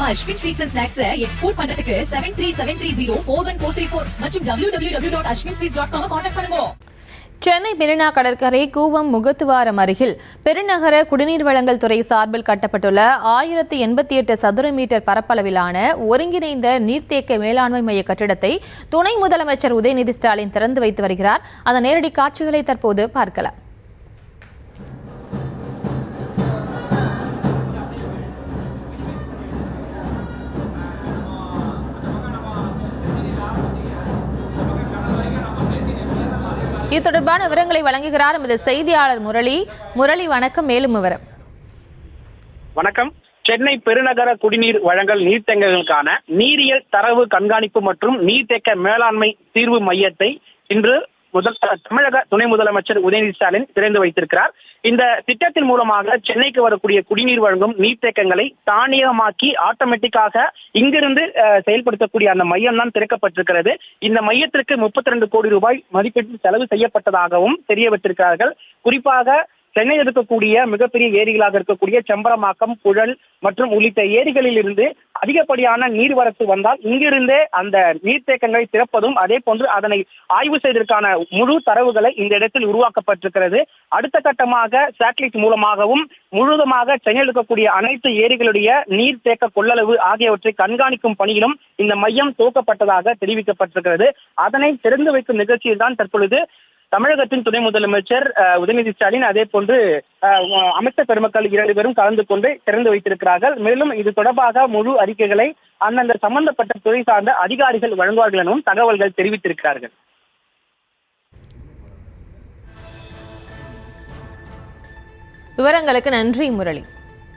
நம்ம Ashwin sweets and snacks export பண்றதுக்கு 7373041434 மற்றும் www.ashwinsweets.com கான்டாக்ட் பண்ணுங்க. சென்னை மெரினா கடற்கரை கூவம் முகத்துவாரம் அருகில் பெருநகர குடிநீர் வழங்கல் துறை சார்பில் கட்டப்பட்டுள்ள 1088 சதுர மீட்டர் பரப்பளவிலான ஒருங்கிணைந்த நீர்த்தேக்க மேலாண்மை மைய கட்டிடத்தை துணை முதலமைச்சர் உதயநிதி ஸ்டாலின் திறந்து வைத்து வருகிறார். அதன் நேரடி காட்சிகளை தற்போது பார்க்கலாம். இது தொடர்பான விவரங்களை வழங்குகிறார் நமது செய்தியாளர் முரளி. வணக்கம். மேலும் விவரம். வணக்கம். சென்னை பெருநகர குடிநீர் வழங்கல் நீர்த்தேக்கங்களுக்கான நீரியல் தரவு கண்காணிப்பு மற்றும் நீர்த்தேக்க மேலாண்மை தீர்வு மையத்தை இன்று தமிழக துணை முதலமைச்சர் உதயநிதி ஸ்டாலின் திறந்து வைத்திருக்கிறார். இந்த திட்டத்தின் மூலமாக சென்னைக்கு வரக்கூடிய குடிநீர் வழங்கும் நீர்த்தேக்கங்களை தானியகமாக்கி ஆட்டோமேட்டிக்காக இங்கிருந்து செயல்படுத்தக்கூடிய அந்த மையம் தான் திறக்கப்பட்டிருக்கிறது. இந்த மையத்திற்கு 32 கோடி ரூபாய் மதிப்பீட்டில் செலவு செய்யப்பட்டதாகவும் தெரியவிட்டிருக்கிறார்கள். குறிப்பாக சென்னையில் இருக்கக்கூடிய மிகப்பெரிய ஏரிகளாக இருக்கக்கூடிய செம்பரமாக்கம், புழல் மற்றும் உள்ளிட்ட ஏரிகளில் இருந்து அதிகப்படியான நீர்வரத்து வந்தால் இங்கிருந்தே அந்த நீர்த்தேக்கங்களை திறப்பதும் அதே போன்று அதனை ஆய்வு செய்வதற்கான முழு தரவுகளை இந்த இடத்தில் உருவாக்கப்பட்டிருக்கிறது. அடுத்த கட்டமாக சேட்டலைட் மூலமாகவும் முழுவதுமாக சென்னையில் இருக்கக்கூடிய அனைத்து ஏரிகளுடைய நீர்த்தேக்க கொள்ளளவு ஆகியவற்றை கண்காணிக்கும் பணியிலும் இந்த மையம் துவக்கப்பட்டதாக தெரிவிக்கப்பட்டிருக்கிறது. அதனை திறந்து வைக்கும் நிகழ்ச்சியில் தான் தற்பொழுது தமிழகத்தின் துணை முதலமைச்சர் உதயநிதி ஸ்டாலின் அதே போன்று அமைச்சர் பெருமக்கள் 2 பேரும் கலந்து கொண்டு திறந்து வைத்திருக்கிறார்கள். மேலும் இது தொடர்பாக முழு அறிக்கைகளை அந்தந்த சம்பந்தப்பட்ட துறை சார்ந்த அதிகாரிகள் வழங்குவார்கள் எனவும் தகவல்கள் தெரிவித்திருக்கிறார்கள். விவரங்களுக்கு நன்றி முரளி.